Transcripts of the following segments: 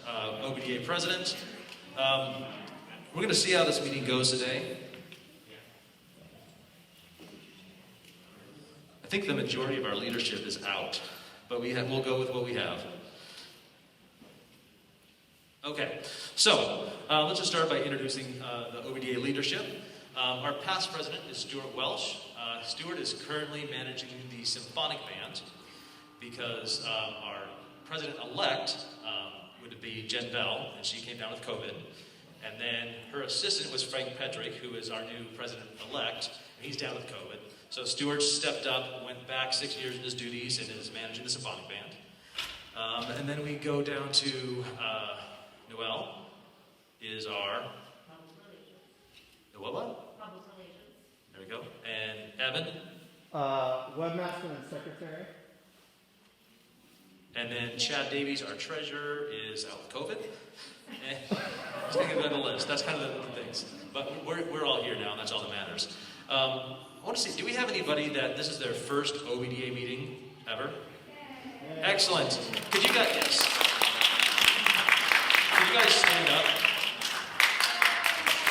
OBDA president. We're going to see how this meeting goes today. I think the majority of our leadership is out, but we'll go with what we have. Okay, so let's just start by introducing the OBDA leadership. Our past president is Stuart Welsh. Stuart is currently managing the symphonic band because our president-elect would be Jen Bell, and she came down with COVID. And then her assistant was Frank Pedrick, who is our new president-elect, and he's down with COVID. So Stuart stepped up, went back 6 years in his duties, and is managing the symphonic band. And then we go down to Noel, is our... What? Public relations. There we go. And Evan? Webmaster and secretary. And then Chad Davies, our treasurer, is out with COVID. Let's take a bit of a list. That's kind of the things. But we're all here now, and that's all that matters. I want to see, do we have anybody that this is their first OBDA meeting ever? Excellent. Could you guys, yes. Could you guys stand up?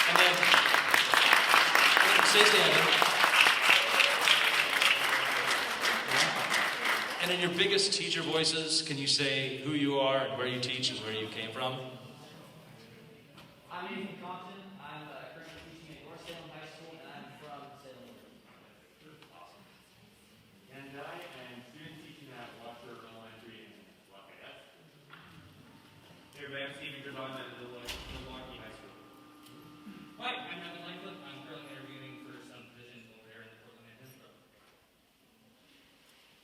And then, stay standing. And in your biggest teacher voices, can you say who you are and where you teach and where you came from? I'm Nathan Compton. I'm currently teaching at North Salem High School, and I'm from Salem. Awesome. And I am student teaching at Walker Elementary in Lafayette. Hey everybody, I'm Steve Ingers. I'm at Milwaukee High School. Hi, I'm Evan Langford. I'm currently interviewing for some positions over there in the Portland Manchester.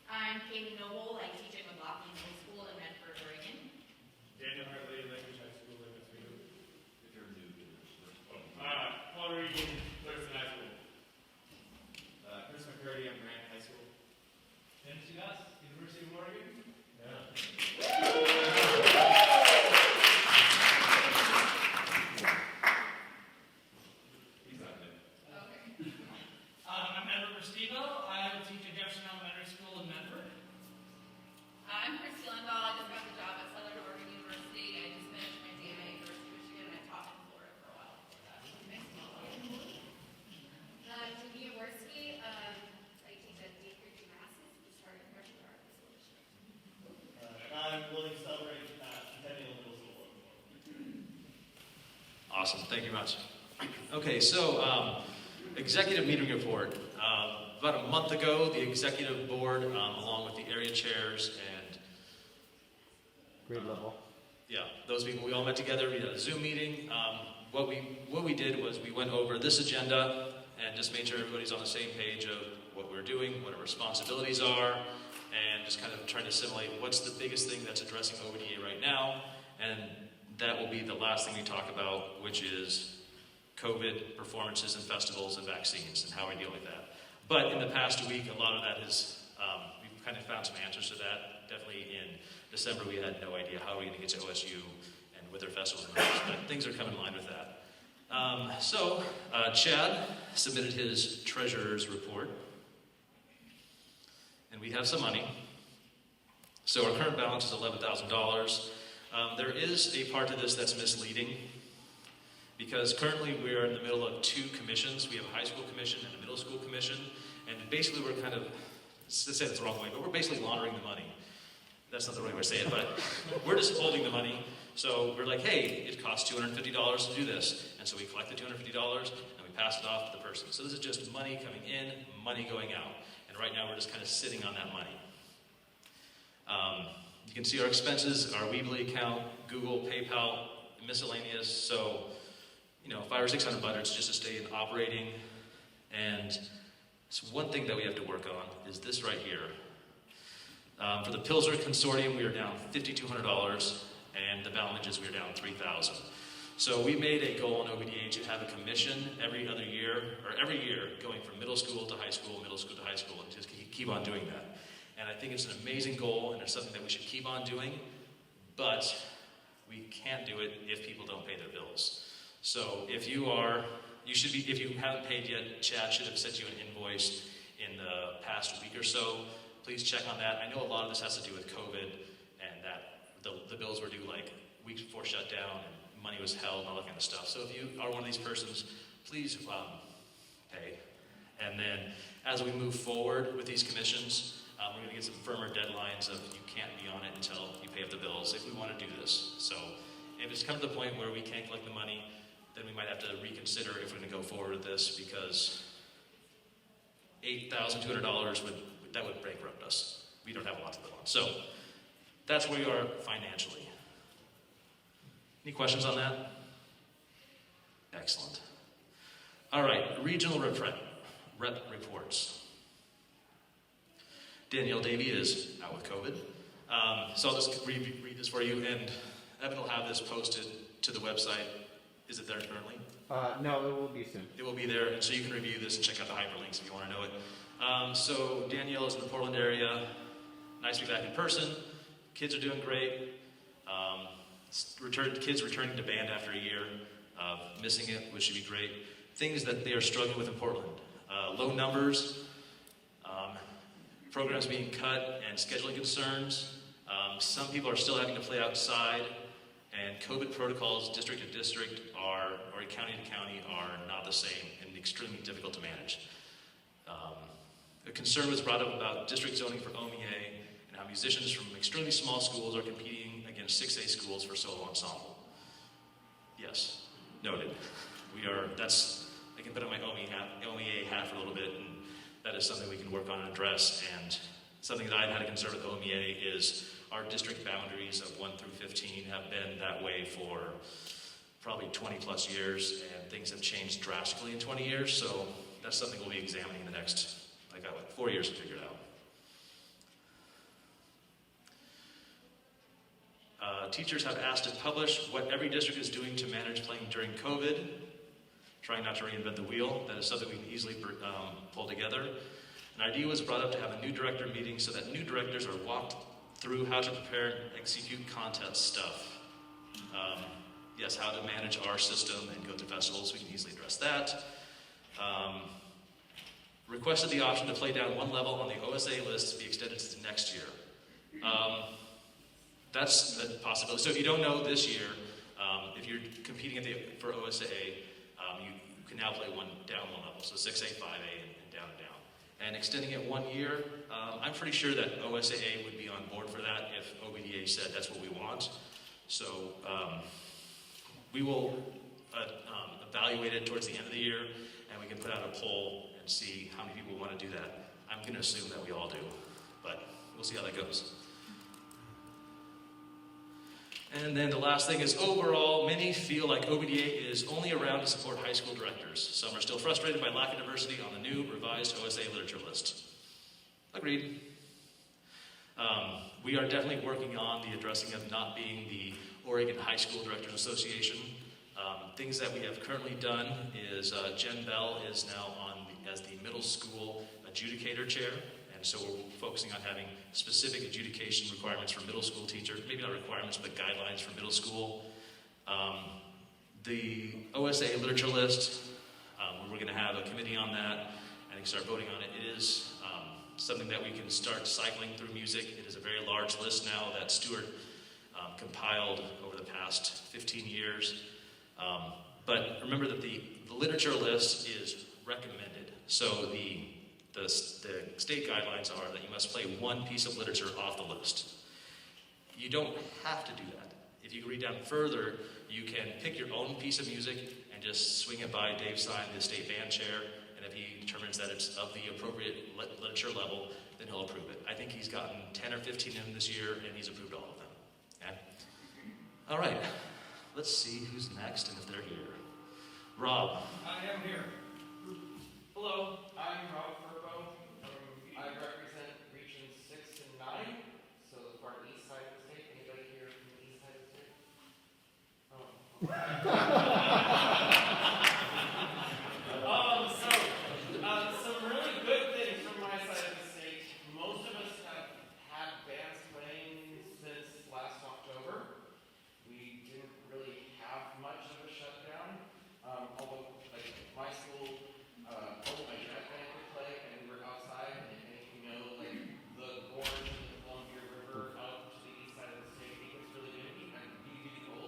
I'm Katie Noble. I teach at McLaughlin High School in Medford, Oregon. Daniel Hartley, Language High School in Oswego. If you're new to this. Paul Regan, Thurston High School. Chris McCurdy, I'm Grant High School. Dennis Ugas, University of Oregon. He's not good. Okay. I'm Edward Restivo. I teach at Jefferson Elementary School in Medford. I'm Christy Lindahl. I just got the job at Southern Oregon University. I just finished my DMA at University of Michigan, and I taught in Florida for a while before that. Nice to meet you. Judy Jaworski. I teach at Deep Creek Gymnastics. Just started freshman art this school. I'm Willie Celebrate, Centennial Middle School. Awesome. Thank you much. Okay, so executive meeting report. About a month ago, the executive board, along with the area chairs and Grade level. yeah, those people, we all met together. We had a Zoom meeting. What we did was we went over this agenda and just made sure everybody's on the same page of what we're doing, what our responsibilities are, and just kind of trying to assimilate what's the biggest thing that's addressing OBDA right now, and that will be the last thing we talk about, which is COVID, performances and festivals and vaccines and how we deal with that. But in the past week, a lot of that is, we've kind of found some answers to that. Definitely in December, we had no idea how we were going to get to OSU and with their festivals and others, but things are coming in line with that. Chad submitted his treasurer's report, and we have some money. So our current balance is $11,000. There is a part of this that's misleading, because currently we are in the middle of two commissions. We have a high school commission and a middle school commission, and basically we're kind of, to say it the wrong way, but we're basically laundering the money. That's not the right way to say it, but we're just holding the money. So we're like, hey, it costs $250 to do this, and so we collect the $250 and we pass it off to the person. So this is just money coming in, money going out, and right now we're just kind of sitting on that money. You can see our expenses, our Weebly account, Google, PayPal, miscellaneous. So, $500 or $600 just to stay in operating. And so one thing that we have to work on is this right here. For the Pilsner Consortium, we are down $5,200, and the Ballinges, we are down $3,000. So we made a goal in OBDA to have a commission every year going from middle school to high school, and just keep on doing that. And I think it's an amazing goal, and it's something that we should keep on doing, but we can't do it if people don't pay their bills. So if you haven't paid yet, Chad should have sent you an invoice in the past week or so. Please check on that. I know a lot of this has to do with COVID, and that the bills were due like weeks before shutdown, and money was held and all that kind of stuff. So if you are one of these persons, please pay. And then as we move forward with these commissions, we're going to get some firmer deadlines of you can't be on it until you pay up the bills if we want to do this. So if it's come to the point where we can't collect the money, then we might have to reconsider if we're going to go forward with this, because $8,200 would bankrupt us. We don't have a lot to live on. So that's where we are financially. Any questions on that? Excellent. All right, regional rep reports. Danielle Davey is out with COVID. So I'll just read this for you, and Evan will have this posted to the website. Is it there currently? No, it will be soon. It will be there, and so you can review this and check out the hyperlinks if you want to know it. So Danielle is in the Portland area. Nice to be back in person. Kids are doing great. Kids returning to band after a year of missing it, which should be great. Things that they are struggling with in Portland. Low numbers, programs being cut, and scheduling concerns. Some people are still having to play outside, and COVID protocols district to district or county to county are not the same and extremely difficult to manage. A concern was brought up about district zoning for OBDA and how musicians from extremely small schools are competing against 6A schools for solo ensemble. Yes, noted. I can put on my OBDA hat for a little bit, and that is something we can work on and address. And something that I've had a concern with OBDA is our district boundaries of 1 through 15 have been that way for probably 20 plus years, and things have changed drastically in 20 years. So that's something we'll be examining in the next, 4 years to figure it out. Teachers have asked to publish what every district is doing to manage playing during COVID, trying not to reinvent the wheel. That is something we can easily pull together. An idea was brought up to have a new director meeting so that new directors are walked through how to prepare and execute contest stuff. Yes, how to manage our system and go to festivals. We can easily address that. Requested the option to play down one level on the OSA list to be extended to the next year. That's a possibility. So if you don't know, this year, if you're competing for OSA, you can now play down one level. So 6A, 5A, and down and down. And extending it 1 year, I'm pretty sure that OSAA would be on board for that if OBDA said that's what we want. So we will evaluate it towards the end of the year, and we can put out a poll and see how many people want to do that. I'm going to assume that we all do, but we'll see how that goes. And then the last thing is, overall, many feel like OBDA is only around to support high school directors. Some are still frustrated by lack of diversity on the new revised OSA literature list. Agreed. We are definitely working on the addressing of not being the Oregon High School Directors Association. Things that we have currently done is Jen Bell is now as the middle school adjudicator chair. And so we're focusing on having specific adjudication requirements for middle school teachers, maybe not requirements, but guidelines for middle school. The OSA literature list, we're going to have a committee on that and start voting on it. It is something that we can start cycling through music. It is a very large list now that Stuart compiled over the past 15 years. But remember that the literature list is recommended. So the state guidelines are that you must play one piece of literature off the list. You don't have to do that. If you read down further, you can pick your own piece of music and just swing it by Dave Stein, the state band chair, and if he determines that it's of the appropriate literature level, then he'll approve it. I think he's gotten 10 or 15 in this year, and he's approved all of them. Okay? All right. Let's see who's next and if they're here. Rob. I am here. Hello, I'm Rob Furbo. I represent regions 6 and 9, so the far east side of the state. Anybody here from the east side of the state? Some really good things from my side of the state. Most of us have had bands playing since last October. We didn't really have much of a shutdown, although like my school, my jazz band could play, and we were outside, and if you know, like the gorge and the Columbia River out to the east side of the state, it gets really windy and really cold.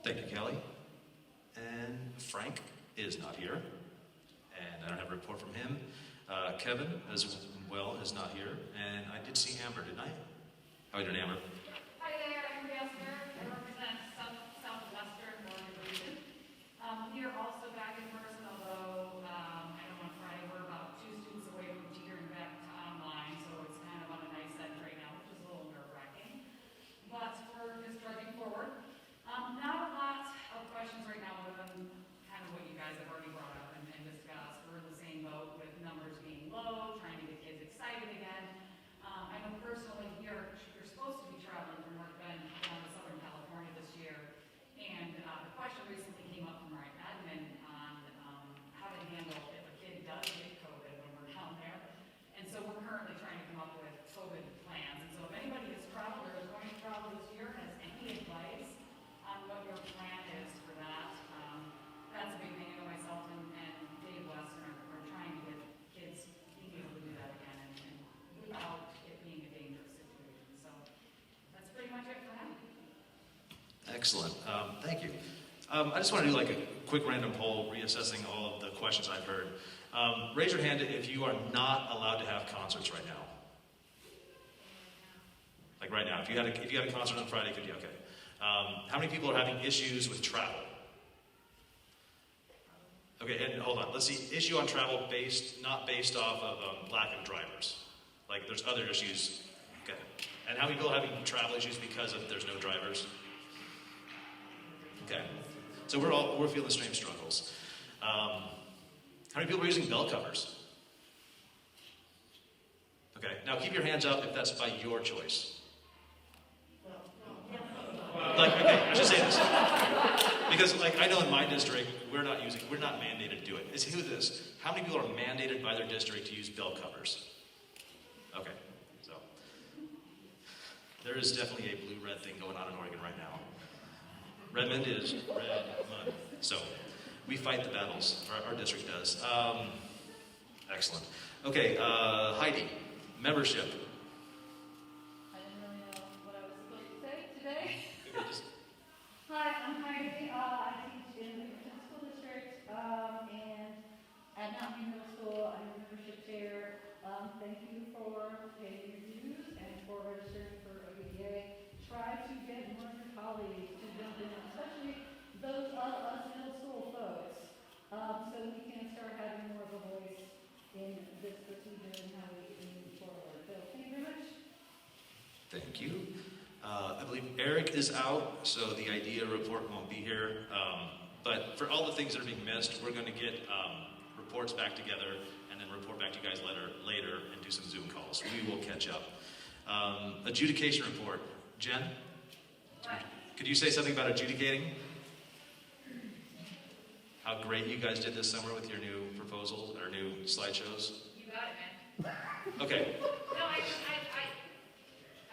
Thank you, Kelly. And Frank is not here, and I don't have a report from him. Kevin, as well, is not here, and I did see Amber, didn't I? How are you doing, Amber? Hi there, I'm Gaster. I represent Southwestern Oregon region. We are also back in person, although I know on Friday we're about 2 students away from teetering back to online, so it's kind of on a nice end right now, which is a little nerve-wracking. But we're just trudging forward. Not a lot of questions right now, other than kind of what you guys have already brought up and discussed. We're in the same boat with numbers being low, trying to get kids excited again. I know personally here, you're supposed to be traveling from North Bend down to Southern California this year. And the question recently came up from our admin on how to handle if a kid does get COVID when we're down there. And so we're currently trying to come up with COVID plans. And so if anybody has traveled or is going to travel this year, has any advice on what your plan is for that, that's a big thing. I know myself and Dave Weston are trying to get kids being able to do that again and without it being a dangerous situation. So that's pretty much it for now. Excellent. Thank you. I just want to do like a quick random poll, reassessing all of the questions I've heard. Raise your hand if you are not allowed to have concerts right now. Like right now, if you had a concert on Friday, could you? Okay. How many people are having issues with travel? Okay, and hold on. Let's see. Issue on travel not based off of lack of drivers. Like there's other issues. Okay. And how many people are having travel issues because of there's no drivers? Okay. So we're feeling the same struggles. How many people are using bell covers? Okay. Now keep your hands up if that's by your choice. Like, okay, I should say this. Because like I know in my district, we're not mandated to do it. Who this? How many people are mandated by their district to use bell covers? Okay, so there is definitely a blue-red thing going on in Oregon right now. Redmond is red mud. So we fight the battles, our district does. Excellent. Okay, Heidi, membership. I didn't really know what I was supposed to say today. Okay, just Hi, I'm Heidi. I teach in the Richmond School District, and at Mountain View Middle School, I'm a membership chair. Thank you for paying your dues and for registering for OBDA. Try to get more of your colleagues to jump in, especially those of us middle school folks, so we can start having more of a voice in this procedure and how we move forward. So thank you very much. thank you. I believe Eric is out, so the IDEA report won't be here. But for all the things that are being missed, we're going to get reports back together and then report back to you guys later and do some Zoom calls. We will catch up. Adjudication report. Jen, could you say something about adjudicating? How great you guys did this summer with your new proposals or new slideshows? You got it, man. Okay. No,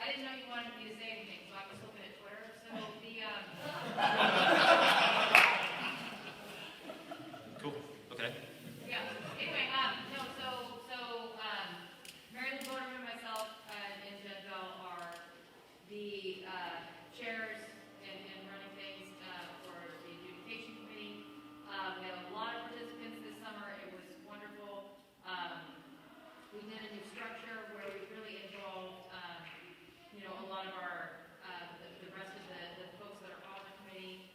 I didn't know you wanted me to say anything, so I was looking at Twitter. So Cool. Okay. yeah. Anyway, Mary Lou Boderman and myself and Jen Bell are the chairs and running things for the adjudication committee. We had a lot of participants this summer. It was wonderful. We did a new structure where we really involved a lot of our the rest of the folks that are on the committee.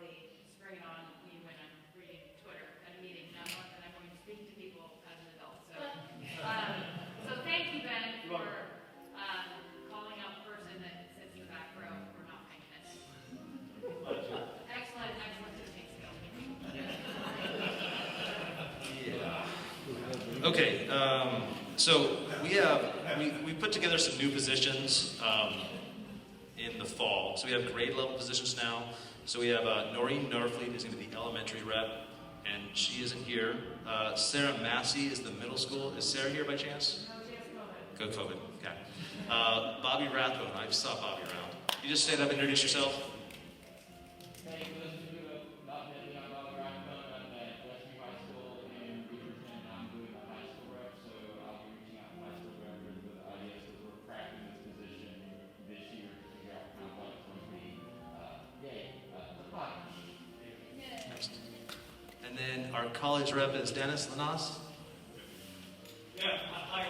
roughly spring it on me when I'm reading Twitter at a meeting, not that I'm going to speak to people as an adult. So thank you, Ben, for calling out the person that sits in the back row for not paying attention. Excellent teaching skill. Yeah. Okay, so we put together some new positions in the fall. So we have grade level positions now. So we have Noreen Norfleet is going to be the elementary rep, and she isn't here. Sarah Massey is the middle school. Is Sarah here by chance? No, she has COVID. Go COVID. Okay. Bobby Rathbone. I saw Bobby around. You just stand up and introduce yourself. Hey, for those of you who have not met me, I'm Bob Rathbone. I'm at Westview High School in Beaverton. I'm doing the high school rep, so I'll be reaching out to high school reps with ideas as we're cracking this position this year to figure out kind of what it's going to be. The body. Next. And then our college rep is Dennis Lanas. Yeah, hi.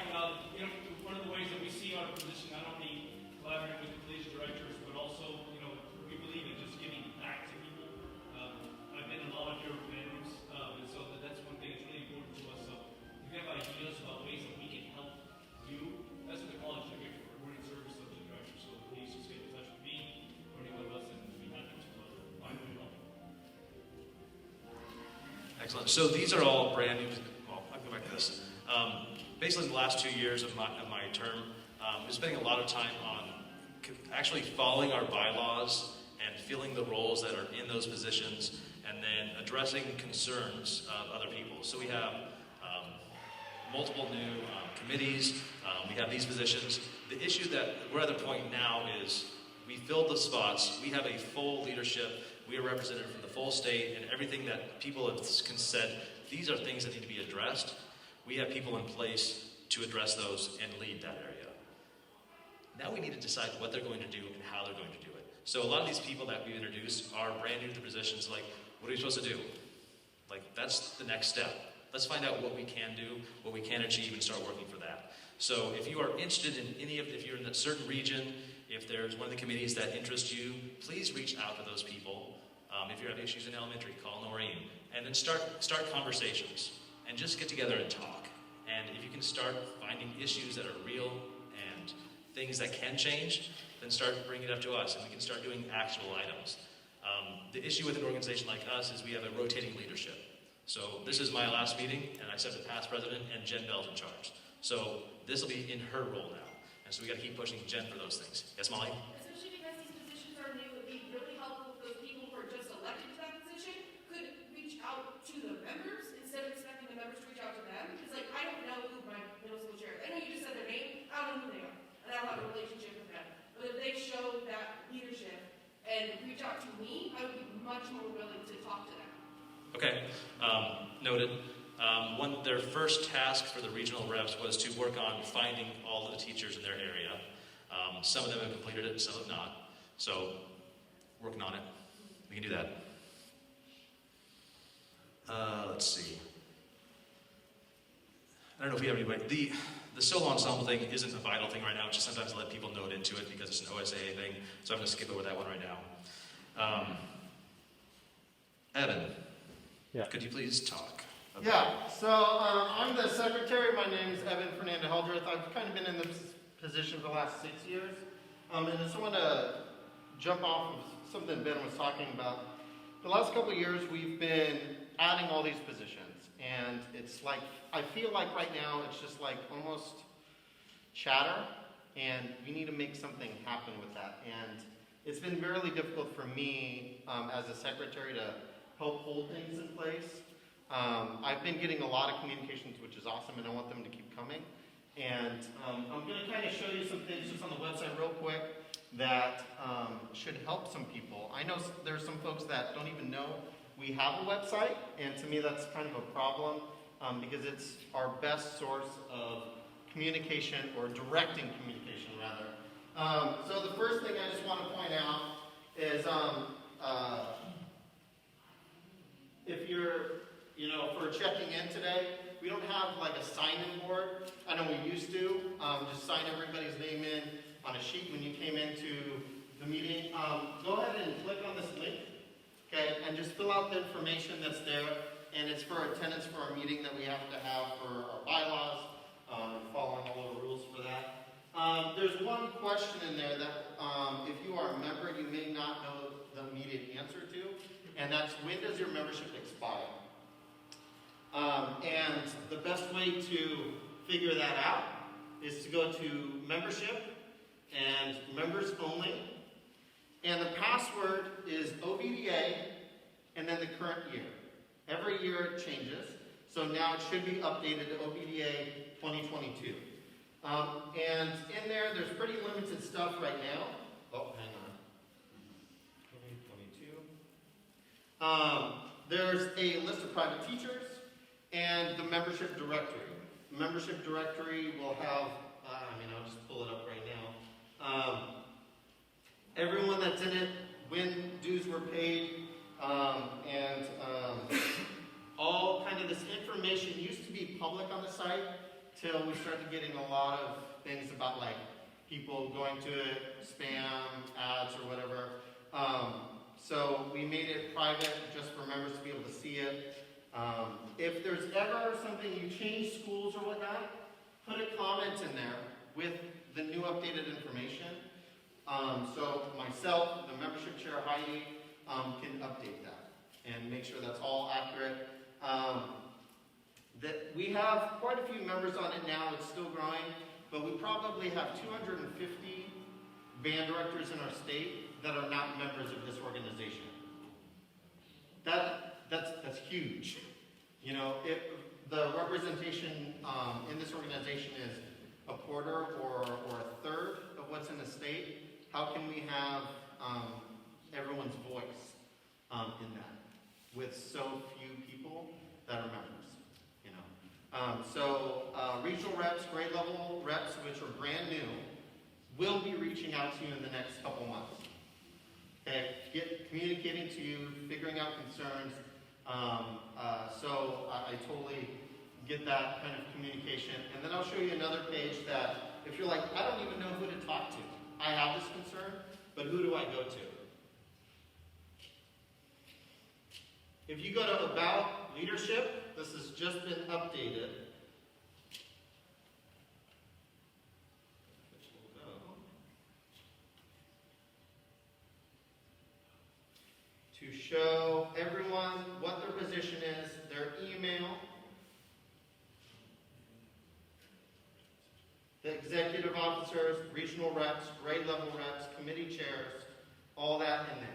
One of the ways that we see our position not only collaborating with the collegiate directors, but also, we believe in just giving back to people. I've been in a lot of your venues, and so that's one thing that's really important to us. So if you have ideas about ways that we can help you, that's what the college is here for. We're in service subject director, so please just get in touch with me or any one of us, and we'd be happy to find a way to help. Excellent. So these are all brand new. Well, I'll go back to this. Basically, the last 2 years of my term, I've been spending a lot of time on actually following our bylaws and filling the roles that are in those positions, and then addressing concerns of other people. So we have multiple new committees. We have these positions. The issue that we're at the point now is we filled the spots. We have a full leadership. We are represented from the full state, and everything that people have said, these are things that need to be addressed. We have people in place to address those and lead that area. Now we need to decide what they're going to do and how they're going to do it. So a lot of these people that we've introduced are brand new to the positions. Like, what are we supposed to do? Like, that's the next step. Let's find out what we can do, what we can achieve, and start working for that. So if you are interested in if you're in a certain region, if there's one of the committees that interests you, please reach out to those people. If you have issues in elementary, call Noreen. And then start conversations. And just get together and talk. And if you can start finding issues that are real and things that can change, then start bringing it up to us, and we can start doing actionable items. The issue with an organization like us is we have a rotating leadership. So this is my last meeting, and I said the past president, and Jen Bell's in charge. So this will be in her role now. And so we got to keep pushing Jen for those things. Yes, Molly? Especially because these positions are new, it'd be really helpful if those people who are just elected to that position could reach out to the members instead of expecting the members to reach out to them. It's like, I don't know who my middle school chair is. I know you just said their name, I don't know who they are. And I don't have a relationship with them. But if they show that leadership and reach out to me, I would be much more willing to talk to them. Okay, noted. Their first task for the regional reps was to work on finding all of the teachers in their area. Some of them have completed it, some have not. So, working on it. We can do that. Let's see. I don't know if we have anybody. The solo ensemble thing isn't a vital thing right now. Just sometimes let people note into it because it's an OSAA thing. So I'm going to skip over that one right now. Evan, Yeah. could you please talk? Yeah, so I'm the secretary. My name is Evan Fernando Heldreth. I've kind of been in this position for the last 6 years. And I just want to jump off of something Ben was talking about. The last couple of years, we've been adding all these positions. And it's like, I feel like right now it's just like almost chatter. And we need to make something happen with that. And it's been really difficult for me as a secretary to help hold things in place. I've been getting a lot of communications, which is awesome, and I want them to keep coming. And I'm going to kind of show you some things just on the website real quick that should help some people. I know there's some folks that don't even know we have a website, and to me that's kind of a problem because it's our best source of communication, or directing communication rather. So the first thing I just want to point out is if you're for checking in today, we don't have like a sign-in board. I know we used to. Just sign everybody's name in on a sheet when you came into the meeting. Go ahead and click on this link. Okay, and just fill out the information that's there, and it's for attendance for our meeting that we have to have for our bylaws, following all the rules for that. There's one question in there that if you are a member, you may not know the immediate answer to, and that's when does your membership expire? And the best way to figure that out is to go to membership and members only, and the password is OBDA and then the current year. Every year it changes, so now it should be updated to OBDA 2022. And in there's pretty limited stuff right now. Oh, hang on. 2022. There's a list of private teachers and the membership directory. The membership directory will have, I'll just pull it up right now. Everyone that's in it, when dues were paid, and all kind of this information used to be public on the site till we started getting a lot of things about like people going to it, spam, ads, or whatever. So we made it private just for members to be able to see it. If there's ever something you change schools or whatnot, put a comment in there with the new updated information. So myself, the membership chair Heidi, can update that and make sure that's all accurate. That we have quite a few members on it now. It's still growing, but we probably have 250 band directors in our state that are not members of this organization. That's huge. You know, if the representation in this organization is a quarter or a third of what's in the state, how can we have everyone's voice in that with so few people that are members? Regional reps, grade level reps, which are brand new, will be reaching out to you in the next couple months. Okay, communicating to you, figuring out concerns. I totally get that kind of communication. And then I'll show you another page that if you're like, I don't even know who to talk to. I have this concern, but who do I go to? If you go to About Leadership, this has just been updated. To show everyone what their position is, their email, the executive officers, regional reps, grade level reps, committee chairs, all that in there.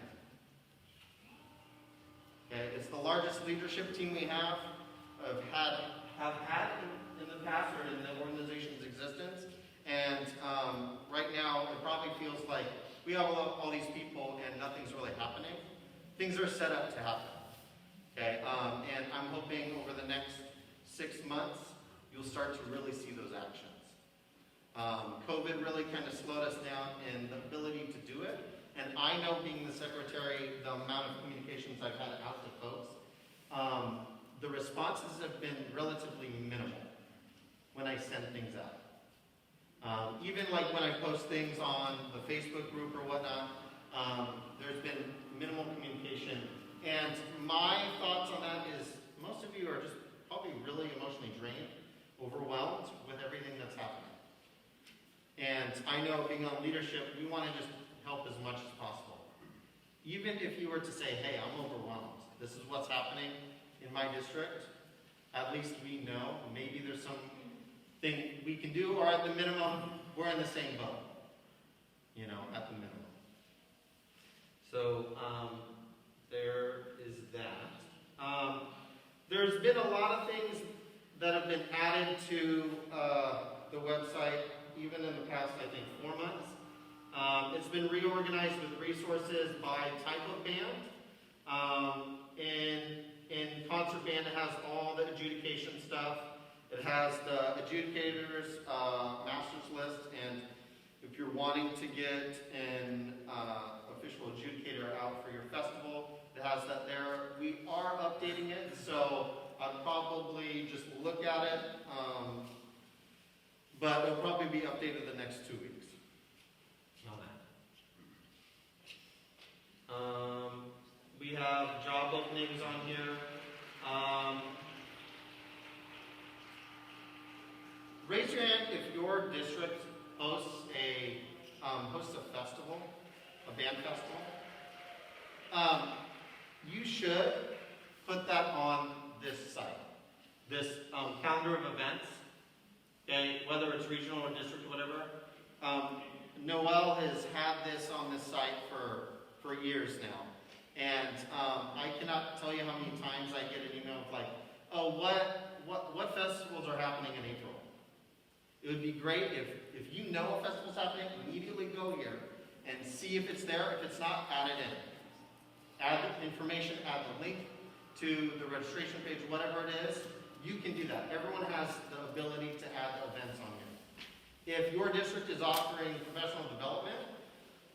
Okay, it's the largest leadership team we have had in the past or in the organization's existence. And right now, it probably feels like we have all these people and nothing's really happening. Things are set up to happen. Okay, and I'm hoping over the next 6 months, you'll start to really see those actions. COVID really kind of slowed us down in the ability to do it. And I know, being the secretary, the amount of communications I've had out to folks, the responses have been relatively minimal when I send things out. Even like when I post things on the Facebook group or whatnot, there's been minimal communication. And my thoughts on that is most of you are just probably really emotionally drained, overwhelmed with everything that's happening. And I know, being on leadership, we want to just help as much as possible. Even if you were to say, hey, I'm overwhelmed, this is what's happening in my district, at least we know maybe there's something we can do, or at the minimum, we're in the same boat. At the minimum. So, there is that. There's been a lot of things that have been added to the website, even in the past, I think, 4 months. It's been reorganized with resources by type of band. In concert band, it has all the adjudication stuff. It has the adjudicators, master's list, and if you're wanting to get an official adjudicator out for your festival, it has that there. We are updating it, so I'd probably just look at it, but it'll probably be updated the next 2 weeks on that. We have names on here. Raise your hand if your district hosts a festival, a band festival. You should put that on this site, this calendar of events. Okay, whether it's regional or district or whatever. Noel has had this on this site for years now. And I cannot tell you how many times I get an email of like, oh, what festivals are happening in April? It would be great if you know a festival's happening, immediately go here and see if it's there. If it's not, add it in. Add the information, add the link to the registration page, whatever it is. You can do that. Everyone has the ability to add events on here. If your district is offering professional development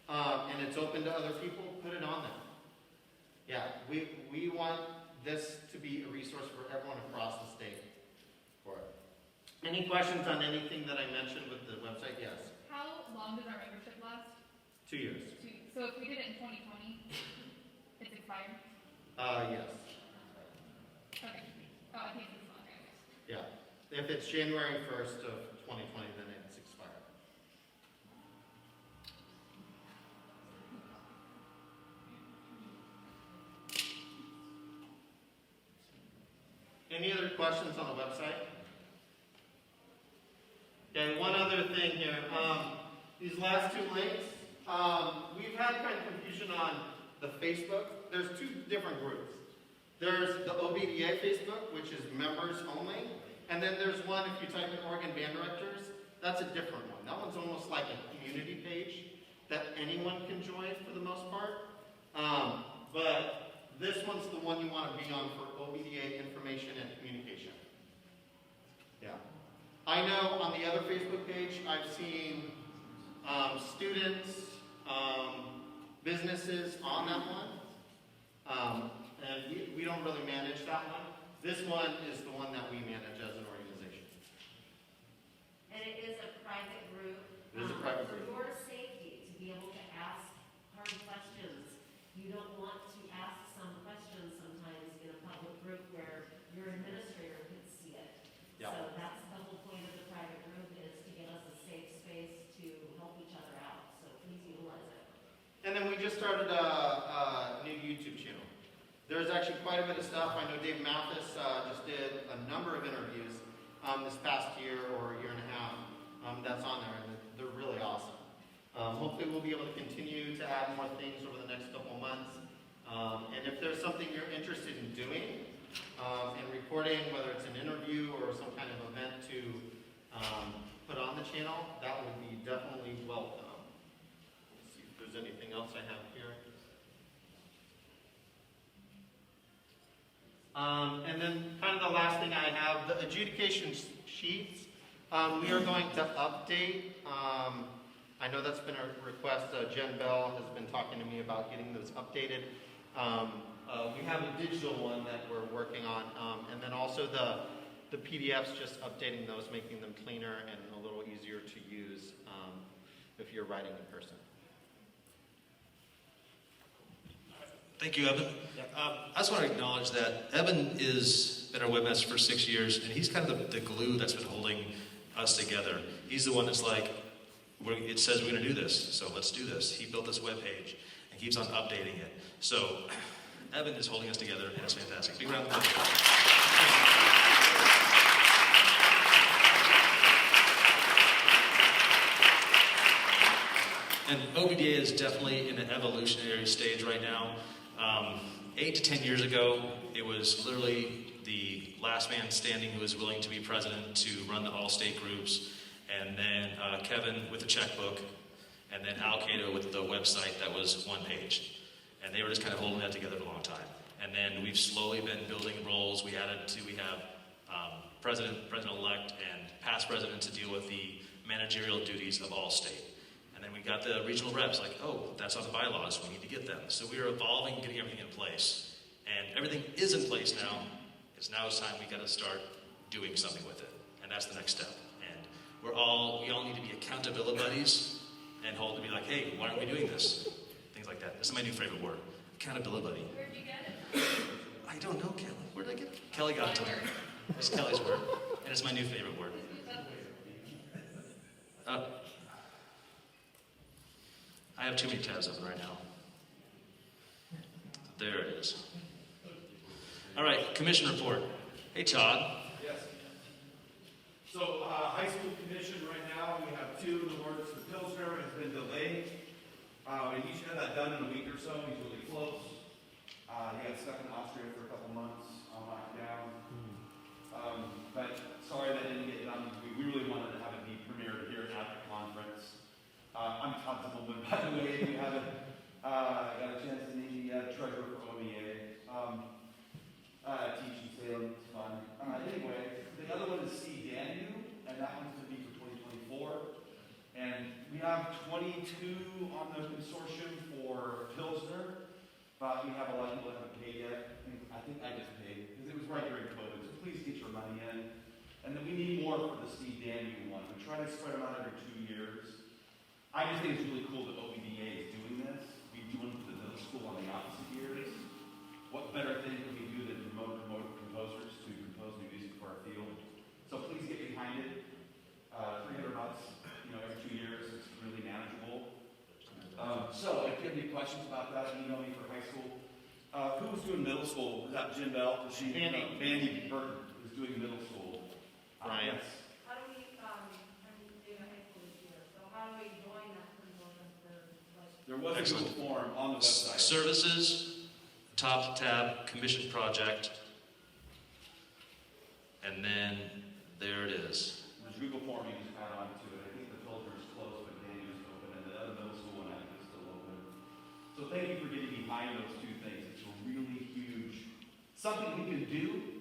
and it's open to other people, put it on there. Yeah, we want this to be a resource for everyone across the state for it. Any questions on anything that I mentioned with the website? Yes. How long does our membership last? 2 years. So if we did it in 2020, it's expired? Yes. Okay. Oh, I think it's longer. Yeah. If it's January 1st of 2020, then it's expired. Any other questions on the website? Okay, one other thing here. These last two links, we've had kind of confusion on the Facebook. There's two different groups. There's the OBDA Facebook, which is members only. And then there's one, if you type in Oregon Band Directors, that's a different one. That one's almost like a community page that anyone can join for the most part. But this one's the one you want to be on for OBDA information and communication. Yeah. I know on the other Facebook page, I've seen students, businesses on that one. And we don't really manage that one. This one is the one that we manage as an organization. And it is a private group. It is a private group. For your safety, to be able to ask hard questions. You don't want to ask some questions sometimes in a public group where your administrator could see it. Yeah. So that's the whole point of the private group, is to give us a safe space to help each other out. So please utilize it. And then we just started a new YouTube channel. There's actually quite a bit of stuff. I know Dave Mathis just did a number of interviews this past year or year and a half that's on there, and they're really awesome. Hopefully we'll be able to continue to add more things over the next couple months. And if there's something you're interested in doing and recording, whether it's an interview or some kind of event to put on the channel, that would be definitely welcome. Let's see if there's anything else I have here. And then kind of the last thing I have, the adjudication sheets, we are going to update. I know that's been a request. Jen Bell has been talking to me about getting those updated. We have a digital one that we're working on, and then also the PDFs, just updating those, making them cleaner and a little easier to use if you're writing in person. Thank you, Evan. I just want to acknowledge that Evan has been our webmaster for 6 years, and he's kind of the glue that's been holding us together. He's the one that's like, it says we're going to do this, so let's do this. He built this webpage and keeps on updating it. So Evan is holding us together, and it's fantastic. Big round of applause. And OBDA is definitely in an evolutionary stage right now. 8 to 10 years ago, it was literally the last man standing who was willing to be president to run the all-state groups, and then Kevin with the checkbook, and then Al Cato with the website that was one page. And they were just kind of holding that together for a long time. And then we've slowly been building roles. We have president-elect, and past president to deal with the managerial duties of all-state. And then we got the regional reps, like, oh, that's on the bylaws, we need to get them. So we are evolving, getting everything in place. And everything is in place now. Now it's time we got to start doing something with it. And that's the next step. And we all need to be accountability buddies and hold to be like, hey, why aren't we doing this? Things like that. This is my new favorite word. Accountability buddy. Where'd you get it? I don't know, Kelly. Where did I get it? Kelly got it to me. It's Kelly's word, and it's my new favorite word. I have too many tabs open right now. There it is. All right, commission report. Hey, Todd. Yes. So, high school commission right now, we have 2 in the works. The Pilsner has been delayed. He should have that done in a week or so. He's really close. He got stuck in Austria for a couple months on lockdown. But sorry that didn't get done. We really wanted to have it be premiered here at the conference. I'm Todd Zimmelman, by the way, if you haven't got a chance to meet the treasurer for OBDA. Teaching sailing, it's fun. Anyway, the other one is C. Danu, and that one's going to be for 2024. And we have 22 on the consortium for Pilsner, but we have a lot of people that haven't paid yet. I think I just paid, because it was right during COVID, so please get your money in. And then we need more for the Steve Danu one. We try to spread them out every 2 years. I just think it's really cool that OBDA is doing this. We do them for the middle school on the opposite years. What better thing can we do than promote composers to compose new music for our field? So please get behind it. $300, every 2 years. It's really manageable. So if you have any questions about that, email me for high school. Who was doing middle school? Was that Jim Bell? Was she? Vandy Burton was doing middle school. Ryan. Yes. How do we, I'm doing a high school this year, so how do we join that consortium for, like, There was a Excellent. Google form on the website. Services, top tab, commission project. And then there it is. There's Google form you just add on to it. I think the filter is closed, but Daniel's open, and the other middle school one I think is still open. So thank you for getting behind those 2 things. It's a really huge, something we can do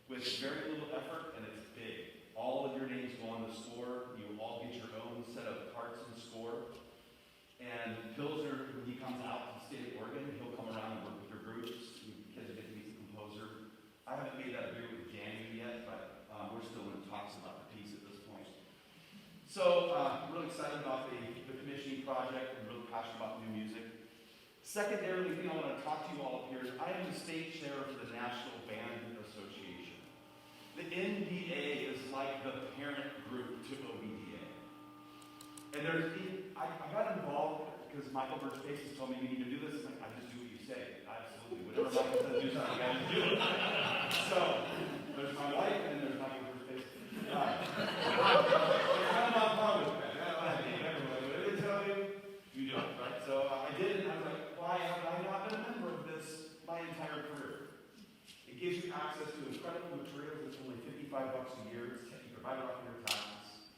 with very little effort, and it's big. All of your names go on the score. You all get your own set of cards and score. And Pilsner, when he comes out to the state of Oregon, he'll come around and work with your groups. You kids get to meet the composer. I haven't made that agreement with Daniel yet, but we're still in talks about the piece at this point. So, I'm really excited about the commissioning project and really passionate about new music. Secondarily, the thing I want to talk to you all up here is I am the state chair for the National Band Association. The NBA is like the parent group to OBDA. And I got involved because Michael Birchface told me we need to do this. I just do what you say. Absolutely. Whatever Michael says do something, I just do it. So, there's my wife and then there's Michael Birchface. There's kind of not wrong with that. Whatever they tell you, you do it, right? So I did it and I was like, why have I not been a member of this my entire career? It gives you access to incredible materials. It's only $55 a year. You can write it off your taxes.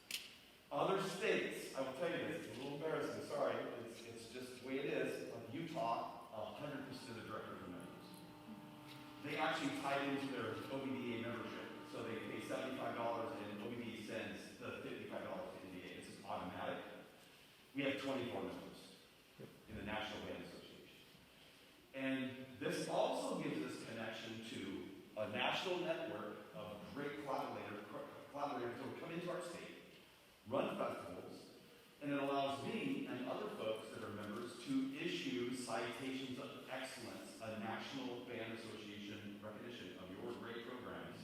Other states, I will tell you this, it's a little embarrassing, sorry, it's just the way it is. Like Utah, 100% of the directors are members. They actually tie into their OBDA membership. So they pay $75 and OBDA sends the $55 to NBA. It's just automatic. We have 24 members in the National Band Association. And this also gives us connection to a national network of great collaborators who come into our state, run festivals, and it allows me and other folks that are members to issue citations of excellence, a National Band Association recognition of your great programs.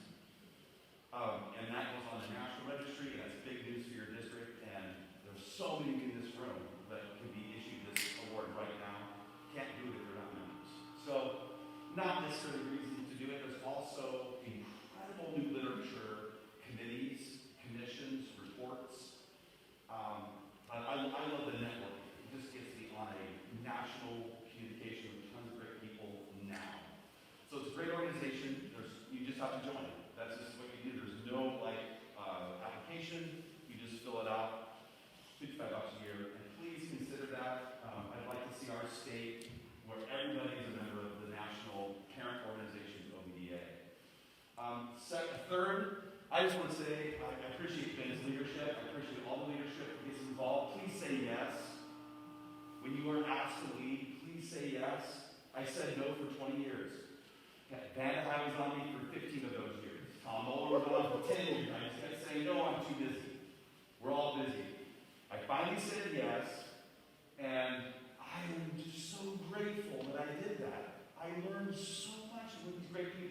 And that goes on the national registry, and that's big news for your district, and there's so many in this room that can be issued this award right now. Can't do it if they're not members. So, not necessarily reasons to do it. There's also incredible new literature, committees, commissions, reports. I love the network. It just gets me on a national communication with tons of great people now. So it's a great organization. You just have to join it. That's just what you do. There's no application. You just fill it out. $55 a year. And please consider that. I'd like to see our state where everybody is a member of the national parent organization, OBDA. Third, I just want to say I appreciate Ben's leadership. I appreciate all the leadership that gets involved. Please say yes. When you are asked to lead, please say yes. I said no for 20 years. Van High was on me for 15 of those years. Tom Muller was on for 10 years. I just kept saying, no, I'm too busy. We're all busy. I finally said yes, and I am just so grateful that I did that. I learned so much with these great people.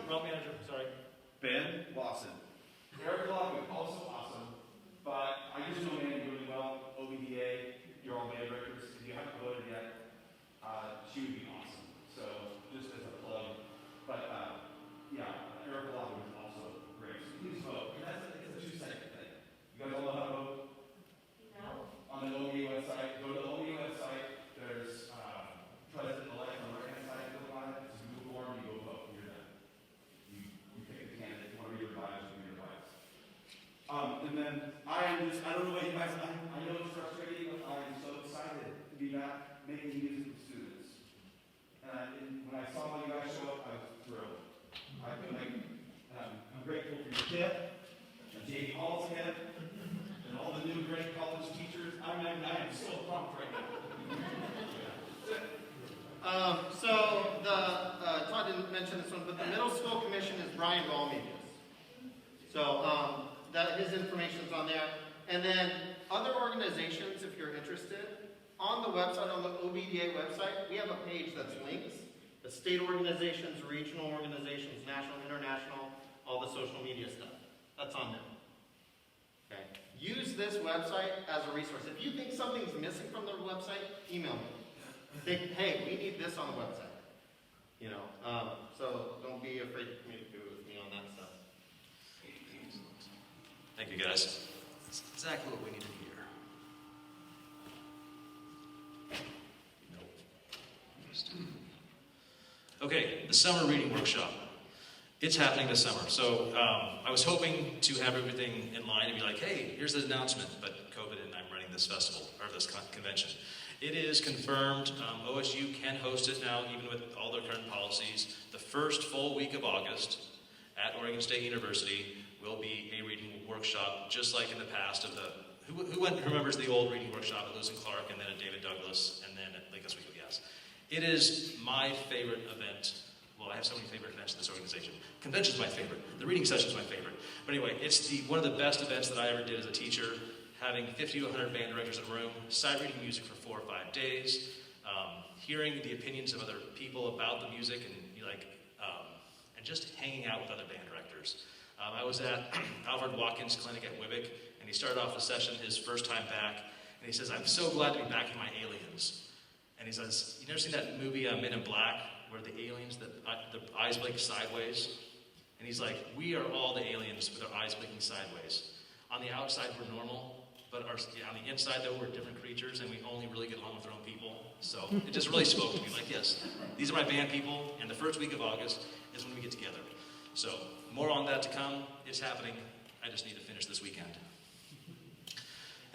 Wrong manager, sorry. Ben Lawson. Eric Lockwood, also awesome, but I just know Andy really well. OBDA, you're all band directors. If you haven't voted yet, she would be awesome. So just as a plug, but yeah, Eric Lockwood is also great. So please vote. And that's it's a 2-second thing. You guys all know how to vote? No. On the OBDA website, go to the OBDA website. There's president-elect on the right-hand side. Click on it. It's a Google form. You go vote. You're done. You pick the candidate. You want to read your bios, you read your bios. And then I don't know what you guys, I know it's frustrating, but I'm so excited to be back making music with students. And when I saw you guys show up, I was thrilled. I'm grateful for your kid, and J.D. Hall's kid, and all the new great college teachers. I am so pumped right now. Todd didn't mention this one, but the middle school commission is Brian Balmedius. So, his information's on there. And then other organizations, if you're interested, on the website, on the OBDA website, we have a page that's links. The state organizations, regional organizations, national, international, all the social media stuff. That's on there. Okay. Use this website as a resource. If you think something's missing from the website, email me. Think, hey, we need this on the website. So don't be afraid to communicate with me on that stuff. Thank you, guys. That's exactly what we need to hear. Okay, the summer reading workshop. It's happening this summer. So I was hoping to have everything in line and be like, hey, here's the announcement, but COVID and I'm running this festival, or this convention. It is confirmed. OSU can host it now, even with all their current policies. The first full week of August at Oregon State University will be a reading workshop, just like in the past of the, who remembers the old reading workshop at Lewis and Clark, and then at David Douglas, and then at Lake Oswego, yes. It is my favorite event. Well, I have so many favorite events in this organization. Convention's my favorite. The reading session's my favorite. But anyway, it's one of the best events that I ever did as a teacher, having 50 to 100 band directors in a room, sight reading music for 4 or 5 days, hearing the opinions of other people about the music, and and just hanging out with other band directors. I was at Alfred Watkins' clinic at Wibbick, and he started off the session his first time back, and he says, I'm so glad to be back in my aliens. And he says, you never seen that movie Men in Black, where the aliens, the eyes blink sideways? And he's like, we are all the aliens with our eyes blinking sideways. On the outside, we're normal, but on the inside, though, we're different creatures, and we only really get along with our own people. So it just really spoke to me, like, yes, these are my band people, and the first week of August is when we get together. So more on that to come. It's happening. I just need to finish this weekend.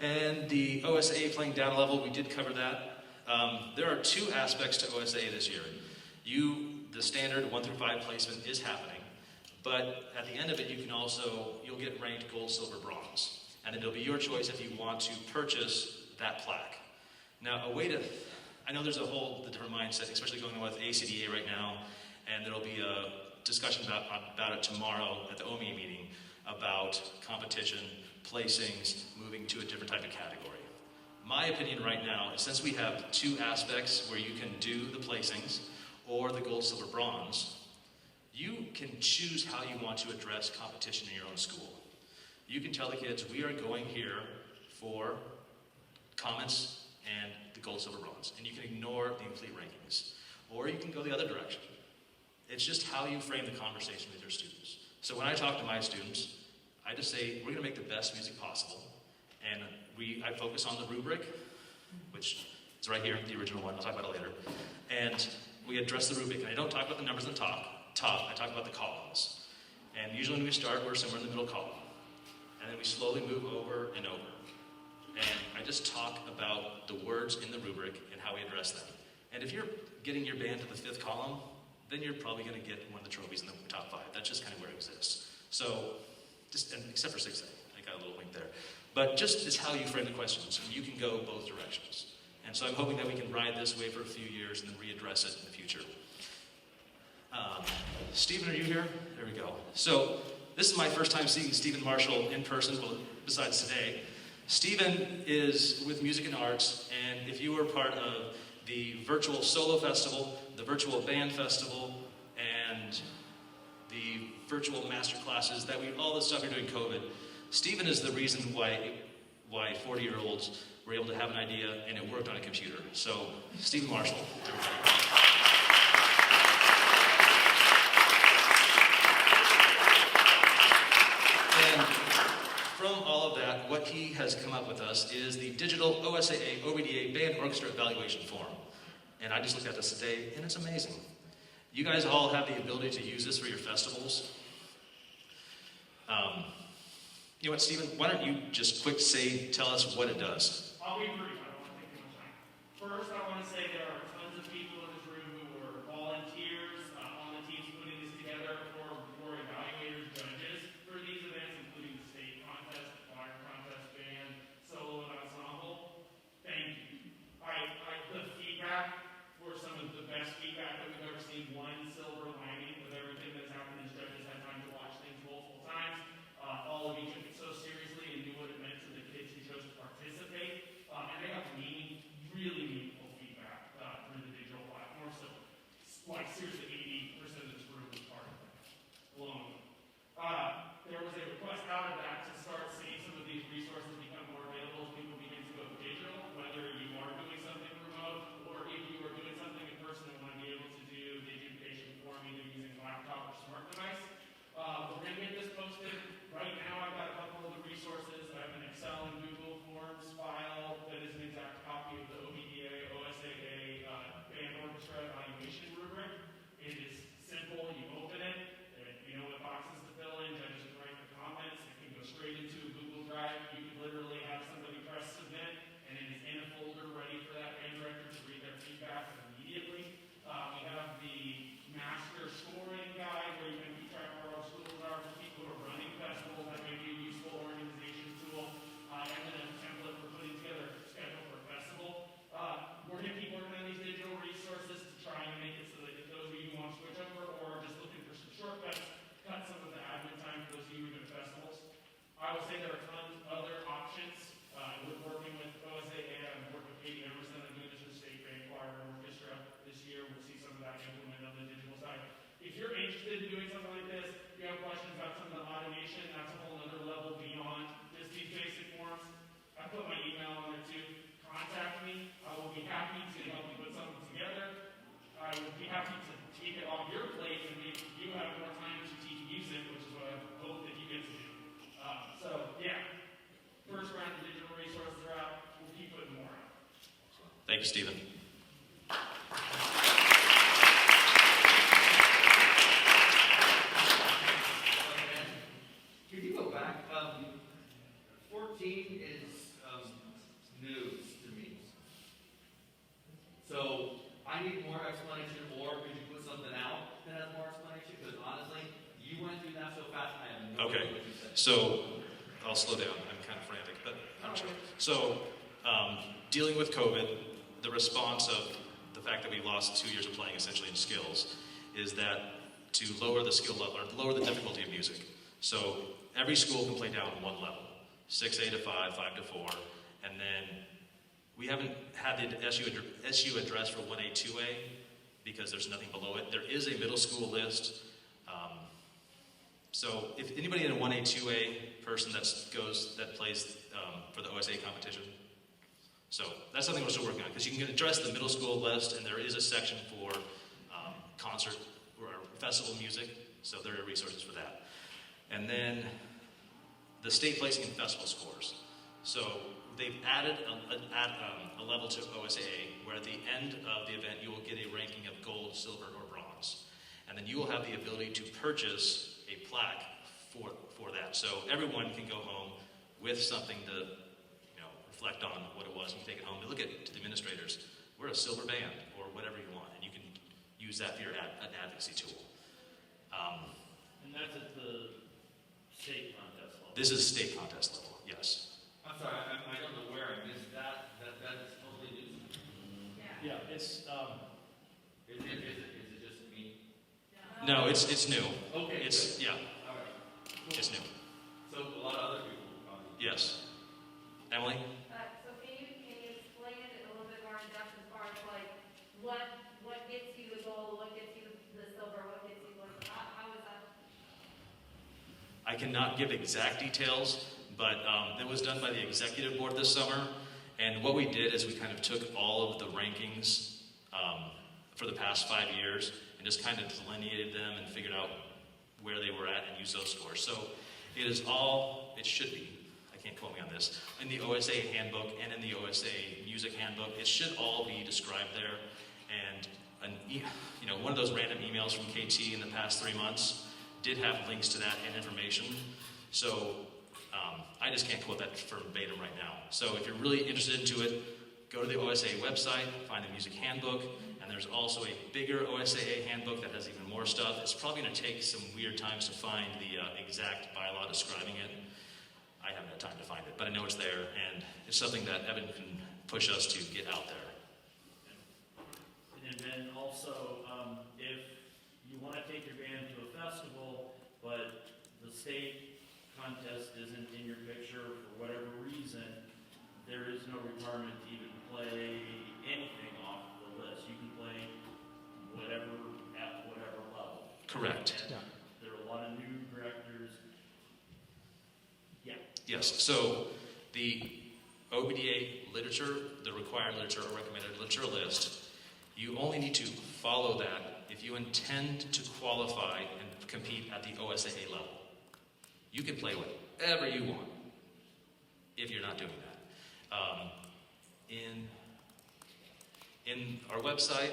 And the OSA playing down level, we did cover that. There are 2 aspects to OSA this year. The standard 1 through 5 placement is happening, but at the end of it, you'll get ranked gold, silver, bronze. And it'll be your choice if you want to purchase that plaque. Now, I know there's a whole different mindset, especially going on with ACDA right now, and there'll be a discussion about it tomorrow at the OME meeting about competition, placings, moving to a different type of category. My opinion right now is, since we have 2 aspects where you can do the placings or the gold, silver, bronze, you can choose how you want to address competition in your own school. You can tell the kids, we are going here for comments and the gold, silver, bronze, and you can ignore the complete rankings. Or you can go the other direction. It's just how you frame the conversation with your students. So when I talk to my students, I just say, we're going to make the best music possible. And I focus on the rubric, which is right here, the original one. I'll talk about it later. And we address the rubric. And I don't talk about the numbers on top. I talk about the columns. And usually when we start, we're somewhere in the middle column. And then we slowly move over and over. And I just talk about the words in the rubric and how we address them. And if you're getting your band to the 5th column, then you're probably going to get one of the trophies in the top 5. That's just kind of where it exists. So, except for 6A, I got a little wink there. But just it's how you frame the questions, and you can go both directions. And so I'm hoping that we can ride this wave for a few years and then readdress it in the future. Stephen, are you here? There we go. So this is my first time seeing Stephen Marshall in person, well, besides today. Stephen is with Music and Arts, and if you were part of the virtual solo festival, the virtual band festival, and the virtual master classes, all the stuff you're doing COVID. Stephen is the reason why 40-year-olds were able to have an idea and it worked on a computer. So, Stephen Marshall, everybody. And from all of that, what he has come up with us is the digital OSAA OBDA Band Orchestra Evaluation Form. And I just looked at this today, and it's amazing. You guys all have the ability to use this for your festivals. You know what, Stephen? Why don't you just tell us what it does? I'll be brief. I don't want to take too much time. First, I want to say there are tons of people in this room who were volunteers on the teams putting this together for evaluators, judges for these events, including the state contest, choir contest, band, solo, and ensemble. Thank you. The feedback were some of the best feedback that we've ever seen. One silver lining with everything that's happened is judges had time to watch things multiple times. All of you took it so seriously and knew what it meant to the kids who chose to participate. And they got really meaningful feedback through the digital platform. So, seriously, 80% of this room was part of that. Along with there was a request out of that to start seeing some of these resources become more available as people begin to go digital, whether you are doing something remote or if you are doing something in person and want to be able to do the education form either using a laptop or smart device. We're going to get this posted. Right now, I've got a couple of the resources. I have an Excel and Google Forms file that is an exact copy of the OBDA, OSAA Band Orchestra Evaluation Rubric. It is simple. You open it. You know what boxes to fill in. Judges can write the comments. It can go straight into a Google Drive. You can literally have somebody press submit, and it is in a folder ready for that band director to read their feedback immediately. We have the master scoring guide where you can keep track of where all schools are for people who are running festivals. That may be a useful organization tool. And then a template for putting together a schedule for a festival. We're going to keep working on these digital resources to try and make it so that if those of you who want to switch over or just looking for some shortcuts, cut some of the admin time for those of you who are doing festivals. I would say there are tons of other options. We're working with OSAA. I've worked with Katie Emerson on doing this with State Band Choir and Orchestra this year. We'll see some of that implemented on the digital side. If you're interested in doing something like this, if you have questions about some of the automation, that's a whole other level beyond just these basic forms. I put my email on there too. Contact me. I will be happy to help you put something together. I would be happy to take it off your plate and make you have more time to teach music, which is what I hope that you get to do. First round of digital resources are out. We'll keep putting more out. Thank you, Stephen. Could you go back? 14 is news to me. So I need more explanation, or could you put something out that has more explanation? Because honestly, you went through that so fast, I have no idea what you said. So I'll slow down. I'm kind of frantic, but I'm sure. So, dealing with COVID, the response of the fact that we lost 2 years of playing essentially in skills is that to lower the skill level, or lower the difficulty of music. So every school can play down one level, 6A to 5, 5 to 4, and then we haven't had the SU address for 1A, 2A because there's nothing below it. There is a middle school list. So if anybody in a 1A, 2A person that plays for the OSA competition, so that's something we're still working on because you can address the middle school list, and there is a section for concert or festival music, so there are resources for that. And then the state placing and festival scores. So they've added a level to OSAA where at the end of the event you will get a ranking of gold, silver, or bronze. And then you will have the ability to purchase a plaque for that. So everyone can go home with something to reflect on what it was and you take it home. And look at to the administrators, we're a silver band or whatever you want, and you can use that for your an advocacy tool. And that's at the state contest level? This is state contest level, yes. I'm sorry, I don't know where I missed that. That is totally new. Yeah, it's, Is it just me? No, it's new. Okay. It's, good. yeah, All right. it's new. So a lot of other people will probably. Yes. Emily? So can you explain it a little bit more in depth as far as like what gets you the gold, what gets you the silver, what gets you how is that I cannot give exact details, but it was done by the executive board this summer. And what we did is we kind of took all of the rankings for the past 5 years and just kind of delineated them and figured out where they were at and used those scores. So it should be, I can't quote me on this, in the OSA handbook and in the OSA music handbook. It should all be described there. And one of those random emails from KT in the past 3 months did have links to that and information. So I just can't quote that verbatim right now. So if you're really interested into it, go to the OSA website, find the music handbook, and there's also a bigger OSAA handbook that has even more stuff. It's probably going to take some weird times to find the exact bylaw describing it. I haven't had time to find it, but I know it's there, and it's something that Evan can push us to get out there. And then also, if you want to take your band to a festival, but the state contest isn't in your picture for whatever reason, there is no requirement to even play anything off the list. You can play whatever at whatever level. Correct. And there are a lot of new directors. Yeah. Yes, so the OBDA literature, the required literature or recommended literature list, you only need to follow that if you intend to qualify and compete at the OSAA level. You can play whatever you want if you're not doing that. In our website,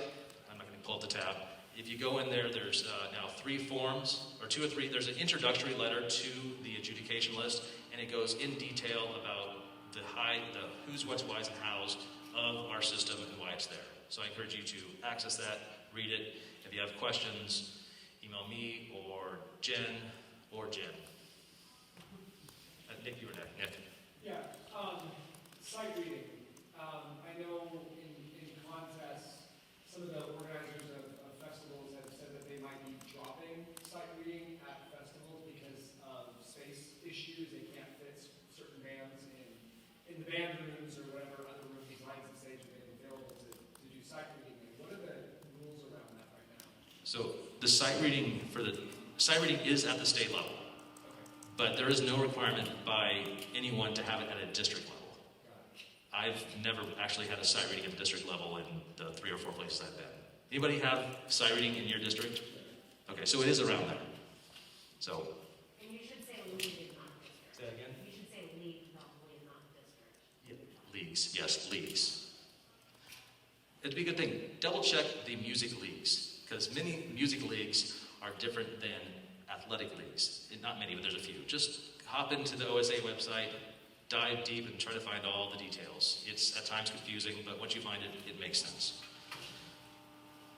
I'm not going to pull up the tab. If you go in there, there's now 3 forms, or 2 or 3. There's an introductory letter to the adjudication list, and it goes in detail about the who's, what's, whys, and hows of our system and why it's there. So I encourage you to access that, read it. If you have questions, email me or Jen or Jen. Nick, you were next. Nick. Yeah, sight reading. I know in contests, some of the organizers of festivals have said that they might be dropping sight reading at festivals because of space issues. They can't fit certain bands in the band rooms or whatever other rooms besides the stage that they've available to do sight reading in. What are the rules around that right now? So the sight reading is at the state level. But there is no requirement by anyone to have it at a district level. I've never actually had a sight reading at the district level in the 3 or 4 places I've been. Anybody have sight reading in your district? Okay, so it is around there. So. And you should say league, not district. Say that again? You should say league, probably, not district. Yeah, leagues, yes, leagues. It'd be a good thing. Double check the music leagues, because many music leagues are different than athletic leagues. Not many, but there's a few. Just hop into the OSA website, dive deep, and try to find all the details. It's at times confusing, but once you find it, it makes sense.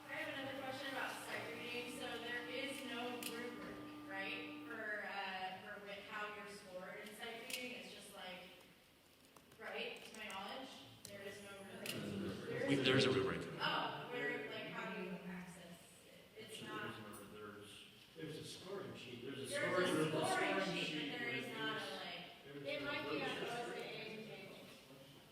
I have another question about sight reading. So there is no rubric, right, for how you're scored in sight reading. It's just like, right, to my knowledge, there is no rubric. There's a rubric. Oh, how do you access it? It's not. There's a scoring sheet. There's a There's a scoring sheet, but there is not it might be on the OSA table.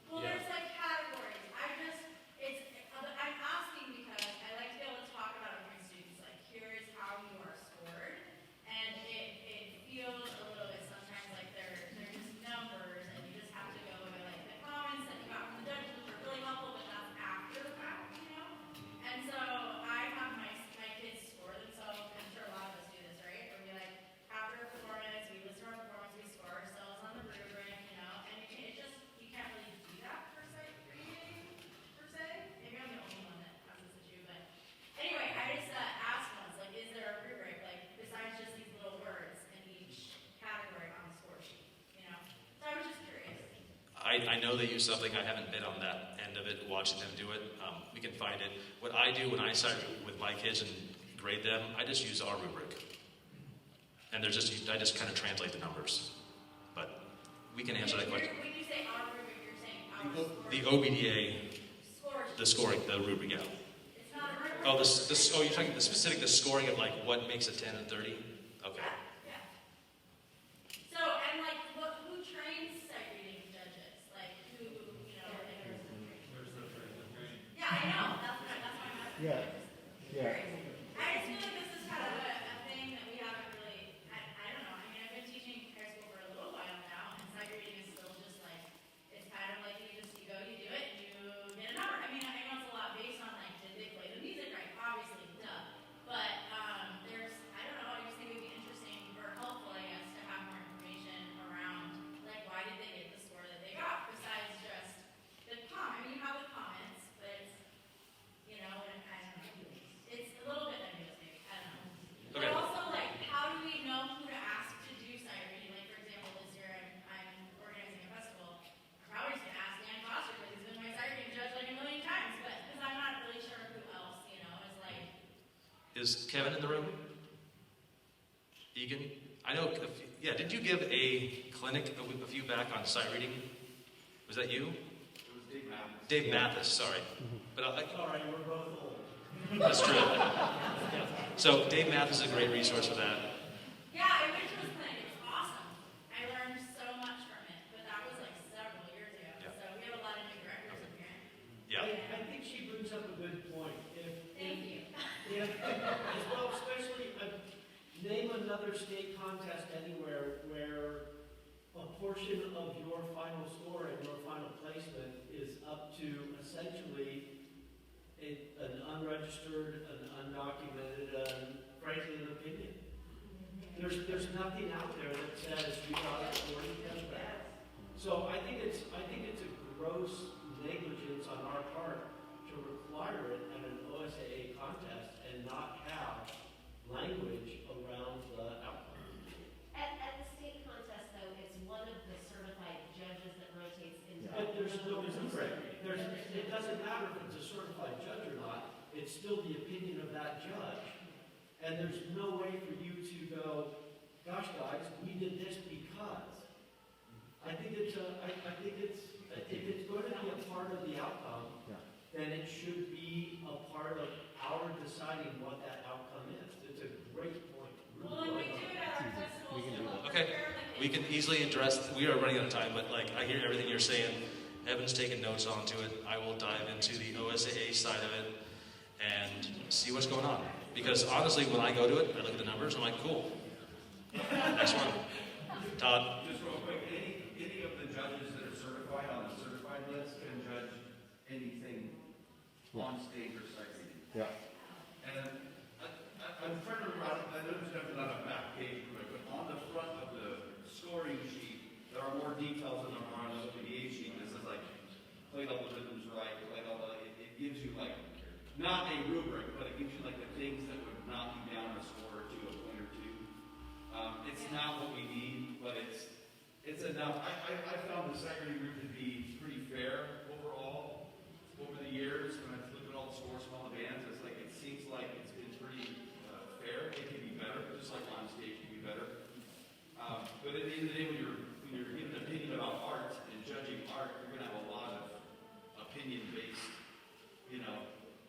Well, Yeah. there's categories. I'm asking because I like to be able to talk about it with my students. Here is how you are scored. And it feels a little bit sometimes like they're just numbers and you just have to go by the comments that you got from the judges, which are really helpful, but that's after the fact, And so I have my kids score themselves. I'm sure a lot of us do this, right? Where we after a performance, we listen to our performance, we score ourselves on the rubric, and you can't really do that for sight reading, per se. Maybe I'm the only one that has this issue, but anyway, I just asked once, is there a rubric, besides just these little words in each category on the score sheet, So I was just curious. I know they use something. I haven't been on that end of it, watching them do it. We can find it. What I do when I sight with my kids and grade them, I just use our rubric. And I just kind of translate the numbers. But we can answer that question. When you say our rubric, you're saying our score. The OBDA, Score sheet. the rubric, yeah. It's not a rubric. Oh, you're talking the scoring of what makes a 10 and 30? Okay. Yeah. So, and who trains sight reading judges? Who, Yeah, I know. That's why I'm asking. Yeah. Yeah. I just feel like this is kind of a thing that we haven't really, I don't know. I've been teaching Is Kevin in the room? Egan? I know, yeah, did you give a clinic a few back on sight reading? Was that you? It was Dave Mathis. Dave Mathis, sorry. But Sorry, we're both old. that's true. So Dave Mathis is a great resource for that. Yeah, I went to his clinic. It was awesome. I learned so much from it, but that was like several years ago. Yeah. So we have a lot of new directors in here. Yeah. I think she brings up a good point. Thank you. As well, especially, name another state contest anywhere where a portion of your final score and your final placement is up to essentially an unregistered, an undocumented, frankly, an opinion. There's nothing out there that says we got it or you get that. So I think it's a gross negligence on our part to require it at an OSAA contest and not have language around the outcome. At the state contest, though, it's one of the certified judges that rotates into. But there's no it doesn't matter if it's a certified judge or not, it's still the opinion of that judge. And there's no way for you to go, gosh guys, we did this because. I think if it's going to be a part of the outcome, then it should be a part of our deciding what that outcome is. It's a great point. Well, when we do it at our festivals, it will Okay. prepare We can easily address, we are running out of time, but like I hear everything you're saying. Evan's taking notes onto it. I will dive into the OSAA side of it and see what's going on. Because honestly, when I go to it, I look at the numbers, I'm like, cool. Next one. Todd? Just real quick, any of the judges that are certified on the certified list can judge anything on stage or sight reading. Yeah. And I'm trying to remember, I know there's definitely not a back page, but on the front of the scoring sheet, there are more details than there are on the OBDA sheet. This is like, played all the rhythms right, played all the, it gives you like, not a rubric, but it gives you like the things that would knock you down a score or two, a point or two. It's not what we need, but it's enough. I found the sight reading group to be pretty fair overall over the years. When I look at all the scores from all the bands, it's like, it seems like it's been pretty fair. It can be better, just like on stage can be better. But at the end of the day, when you're giving an opinion about art and judging art, you're going to have a lot of opinion-based,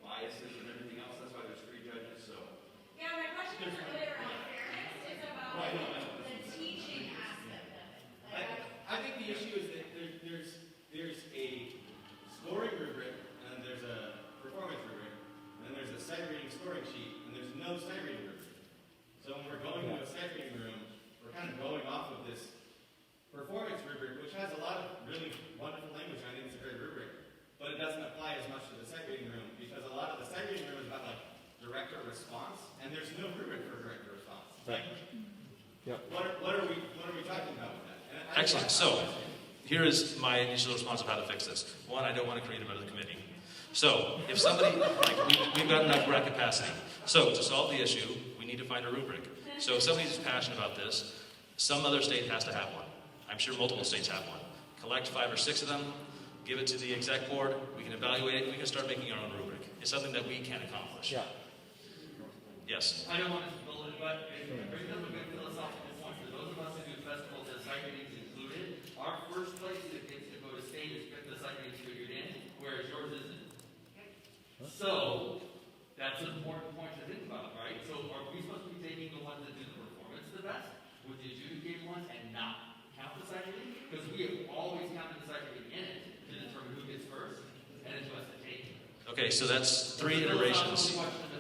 biases and everything else. That's why there's 3 judges. So. Yeah, my question isn't really around fairness. It's about the teaching aspect of it. I think the issue is that there's a scoring rubric, and there's a performance rubric, and then there's a sight reading scoring sheet, and there's no sight reading rubric. So when we're going to a sight reading room, we're kind of going off of this performance rubric, which has a lot of really wonderful language. I think it's a great rubric, but it doesn't apply as much to the sight reading room because a lot of the sight reading room is about like director response, and there's no rubric for director response. Right. Like, what are we talking about with that? And I Excellent. So here is my initial response of how to fix this. One, I don't want to create another committee. So if somebody, we've got enough rec capacity. So to solve the issue, we need to find a rubric. So if somebody's passionate about this, some other state has to have one. I'm sure multiple states have one. Collect 5 or 6 of them, give it to the exec board, we can evaluate it, we can start making our own rubric. It's something that we can accomplish. Yeah. Yes. I don't want to spoil it, but it brings up a good philosophical point. For those of us who do festivals and sight readings included, our first place that gets to go to state is get the sight readings figured in, whereas yours isn't. So, that's an important point to think about, right? So, are we supposed to be taking the ones that do the performance the best, which is adjudicate ones, and not count the sight reading? Because we have always counted the sight reading in it to determine who gets first, and it's what's to take. Okay, so that's 3 iterations.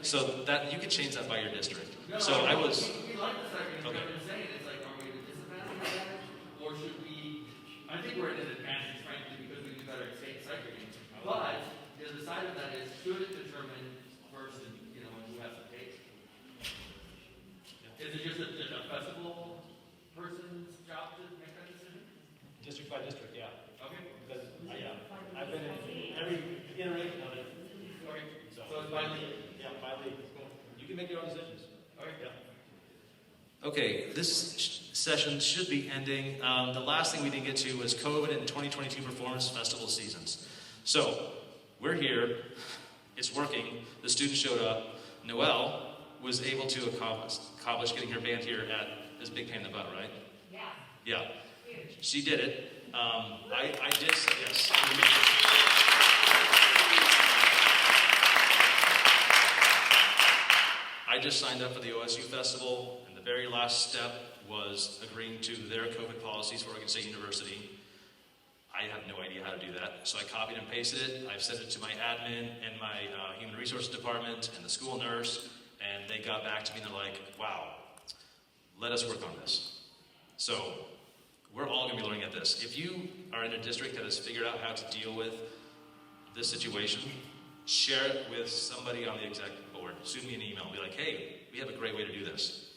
So that you could change that by your district. So I was. We like the sight reading, Okay. but I'm saying it's like, are we at a disadvantage, or should we? I think we're at an advantage, frankly, because we do better at state sight reading. But the other side of that is, should it determine first, and who has to take? Is it just a festival person's job to make that decision? District by district, yeah. Okay. Because, I've been in every iteration of it. Okay. So it's by league? Yeah, by league. You can make your own decisions. Okay. Yeah. Okay, this session should be ending. The last thing we didn't get to was COVID and 2022 performance festival seasons. So, we're here. It's working. The students showed up. Noelle, was able to accomplish getting her band here at this big pain in the butt, right? Yeah. Yeah. She did it. I did say yes. I just signed up for the OSU Festival, and the very last step was agreeing to their COVID policies for Oregon State University. I have no idea how to do that, so I copied and pasted it. I've sent it to my admin and my human resources department and the school nurse, and they got back to me and they're like, wow, let us work on this. So we're all going to be learning at this. If you are in a district that has figured out how to deal with this situation, share it with somebody on the executive board. Send me an email and be like, hey, we have a great way to do this.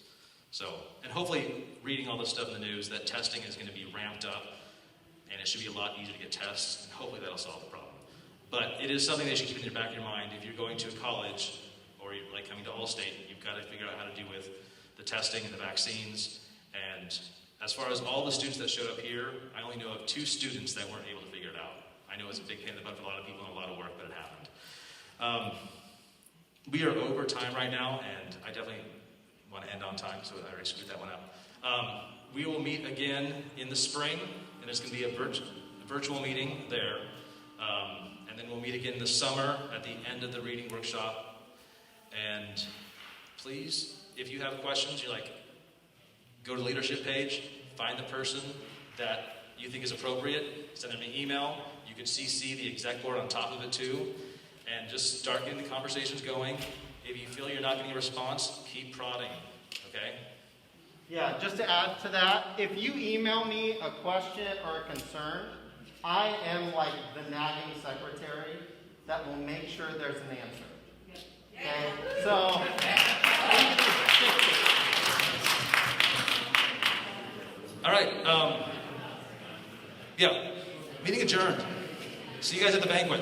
So, and hopefully reading all this stuff in the news that testing is going to be ramped up and it should be a lot easier to get tests, and hopefully that'll solve the problem. But it is something that you should keep in the back of your mind. If you're going to college or you're like coming to Allstate, you've got to figure out how to deal with the testing and the vaccines. And as far as all the students that showed up here, I only know of 2 students that weren't able to figure it out. I know it's a big pain in the butt for a lot of people and a lot of work, but it happened. We are over time right now, and I definitely want to end on time, so I already screwed that one up. We will meet again in the spring, and it's going to be a virtual meeting there. And then we'll meet again in the summer at the end of the reading workshop. And please, if you have questions, you're like, go to the leadership page, find the person that you think is appropriate, send them an email. You can CC the exec board on top of it too, and just start getting the conversations going. If you feel you're not getting a response, keep prodding, okay? Yeah, just to add to that, if you email me a question or a concern, I am like the nagging secretary that will make sure there's an answer. Okay? So, all right, yeah, meeting adjourned. See you guys at the banquet.